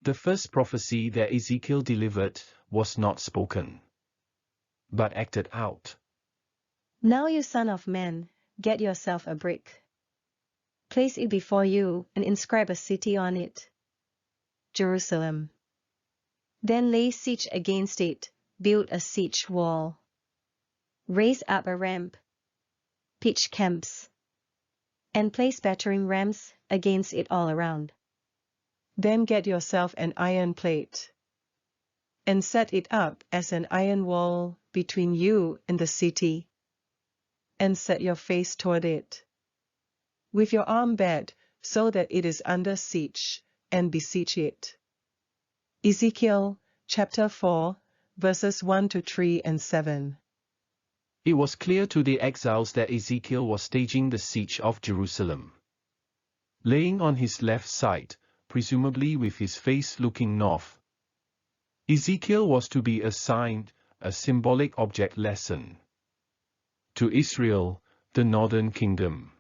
The first prophecy that Ezekiel delivered was not spoken, but acted out. Now you son of man, get yourself a brick. Place it before you and inscribe a city on it. Jerusalem. Then lay siege against it, build a siege wall. Raise up a ramp, pitch camps, and place battering rams against it all around. Then get yourself an iron plate, and set it up as an iron wall between you and the city, and set your face toward it, with your arm bared so that it is under siege, and besiege it. Ezekiel chapter 4, verses 1 to 3 and 7. It was clear to the exiles that Ezekiel was staging the siege of Jerusalem. Laying on his left side, presumably with his face looking north, Ezekiel was to be assigned a symbolic object lesson to Israel, the northern kingdom.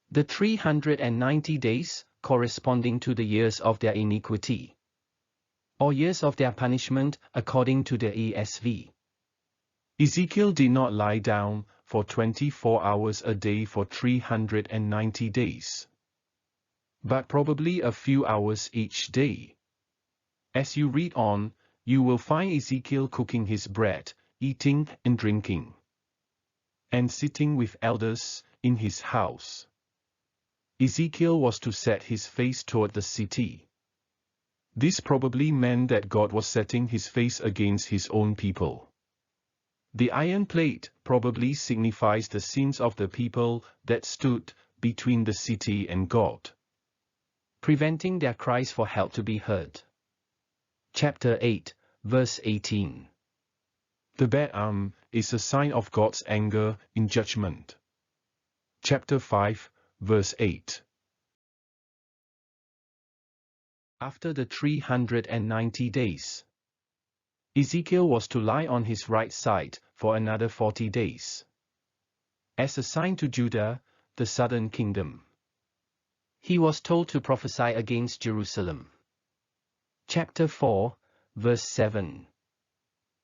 The 390 days corresponding to the years of their iniquity, or years of their punishment according to the ESV. Ezekiel did not lie down for 24 hours a day for 390 days, but probably a few hours each day. As you read on, you will find Ezekiel cooking his bread, eating and drinking, and sitting with elders in his house. Ezekiel was to set his face toward the city. This probably meant that God was setting his face against his own people. The iron plate probably signifies the sins of the people that stood between the city and God, preventing their cries for help to be heard. Chapter 8, verse 18. The bad arm is a sign of God's anger in judgment. Chapter 5, verse 8. After the 390 days, Ezekiel was to lie on his right side for another 40 days, as a sign to Judah, the southern kingdom. He was told to prophesy against Jerusalem. Chapter 4, verse 7.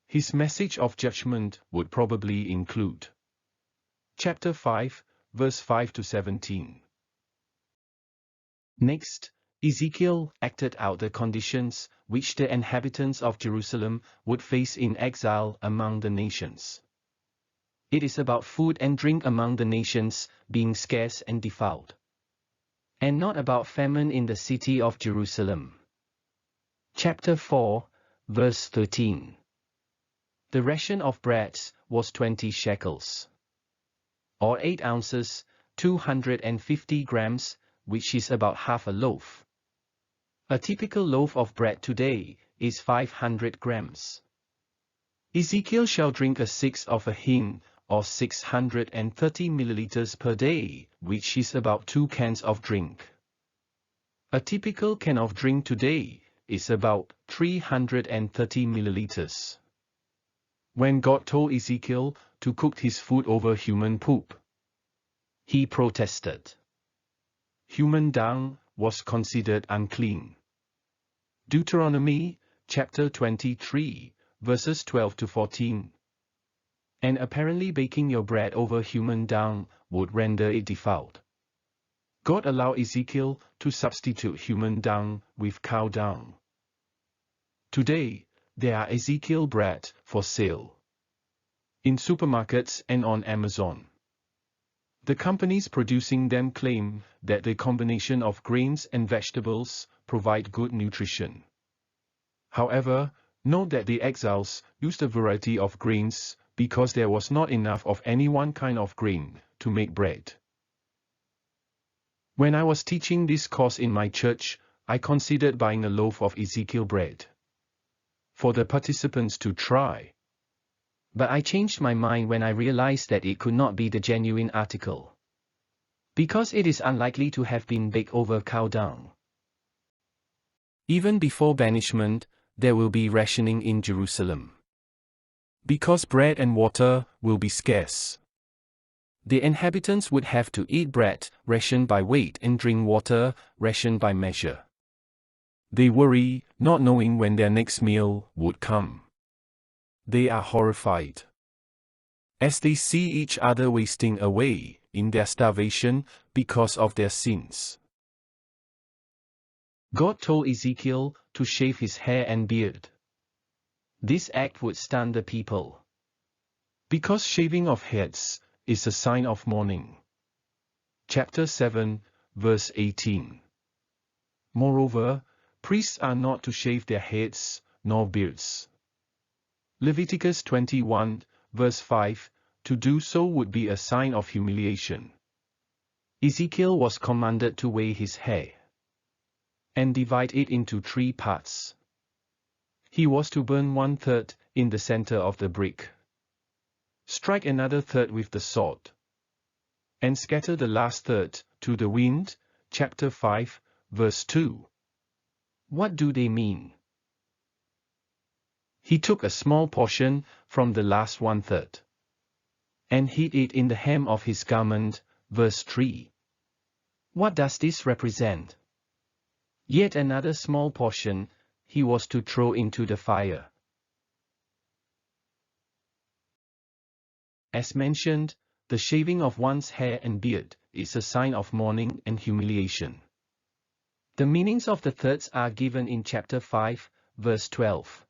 His message of judgment would probably include Chapter 5, verse 5 to 17. Next, Ezekiel acted out the conditions which the inhabitants of Jerusalem would face in exile among the nations. It is about food and drink among the nations being scarce and defiled, and not about famine in the city of Jerusalem. Chapter 4, verse 13. The ration of bread was 20 shekels, or 8 ounces, 250 grams, which is about half a loaf. A typical loaf of bread today is 500 grams. Ezekiel shall drink a sixth of a hin, or 630 milliliters per day, which is about 2 cans of drink. A typical can of drink today is about 330 milliliters. When God told Ezekiel to cook his food over human poop, he protested. Human dung was considered unclean. Deuteronomy, chapter 23, verses 12 to 14. And apparently baking your bread over human dung would render it defiled. God allowed Ezekiel to substitute human dung with cow dung. Today, there are Ezekiel bread for sale in supermarkets and on Amazon. The companies producing them claim that the combination of grains and vegetables provide good nutrition. However, note that the exiles used a variety of grains because there was not enough of any one kind of grain to make bread. When I was teaching this course in my church, I considered buying a loaf of Ezekiel bread for the participants to try. But I changed my mind when I realized that it could not be the genuine article, because it is unlikely to have been baked over cow dung. Even before banishment, there will be rationing in Jerusalem, because bread and water will be scarce. The inhabitants would have to eat bread rationed by weight and drink water rationed by measure. They worry, not knowing when their next meal would come. They are horrified as they see each other wasting away in their starvation because of their sins. God told Ezekiel to shave his hair and beard. This act would stun the people, because shaving of heads is a sign of mourning. Chapter 7, verse 18. Moreover, priests are not to shave their heads nor beards. Leviticus 21, verse 5, to do so would be a sign of humiliation. Ezekiel was commanded to weigh his hair and divide it into 3 parts. He was to burn 1/3 in the center of the brick, strike another 1/3 with the sword, and scatter the last 1/3 to the wind. Chapter 5, verse 2. What do they mean? He took a small portion from the last 1/3 and hid it in the hem of his garment. Verse 3. What does this represent? Yet another small portion he was to throw into the fire. As mentioned, the shaving of one's hair and beard is a sign of mourning and humiliation. The meanings of the thirds are given in chapter 5, verse 12.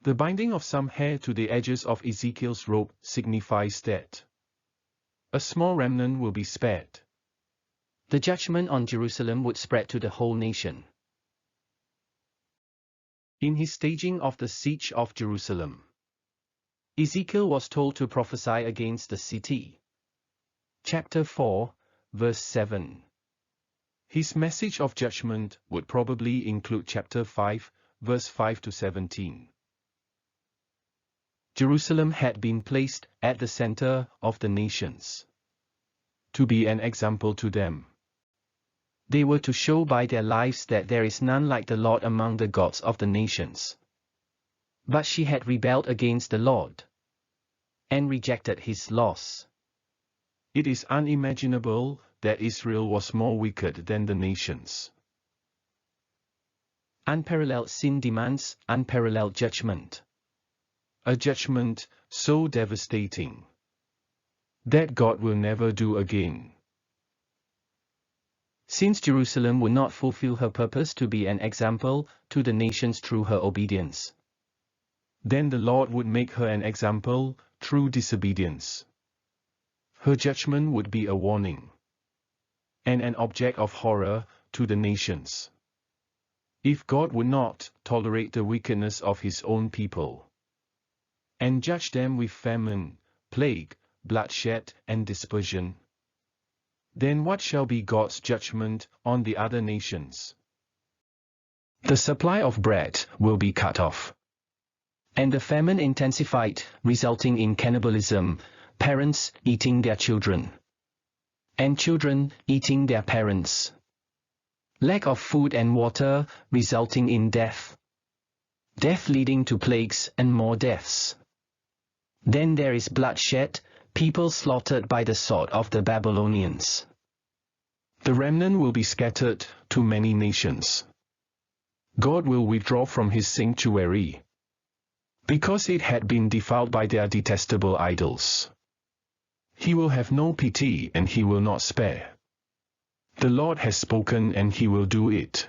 The binding of some hair to the edges of Ezekiel's robe signifies that a small remnant will be spared. The judgment on Jerusalem would spread to the whole nation. In his staging of the siege of Jerusalem, Ezekiel was told to prophesy against the city. Chapter 4, verse 7. His message of judgment would probably include chapter 5, verse 5 to 17. Jerusalem had been placed at the center of the nations to be an example to them. They were to show by their lives that there is none like the Lord among the gods of the nations. But she had rebelled against the Lord and rejected his laws. It is unimaginable that Israel was more wicked than the nations. Unparalleled sin demands unparalleled judgment. A judgment so devastating that God will never do again. Since Jerusalem would not fulfill her purpose to be an example to the nations through her obedience, then the Lord would make her an example through disobedience. Her judgment would be a warning and an object of horror to the nations. If God would not tolerate the wickedness of his own people and judge them with famine, plague, bloodshed, and dispersion, then what shall be God's judgment on the other nations? The supply of bread will be cut off, and the famine intensified, resulting in cannibalism, parents eating their children, and children eating their parents. Lack of food and water, resulting in death. Death leading to plagues and more deaths. Then there is bloodshed, people slaughtered by the sword of the Babylonians. The remnant will be scattered to many nations. God will withdraw from his sanctuary, because it had been defiled by their detestable idols. He will have no pity and he will not spare. The Lord has spoken and he will do it.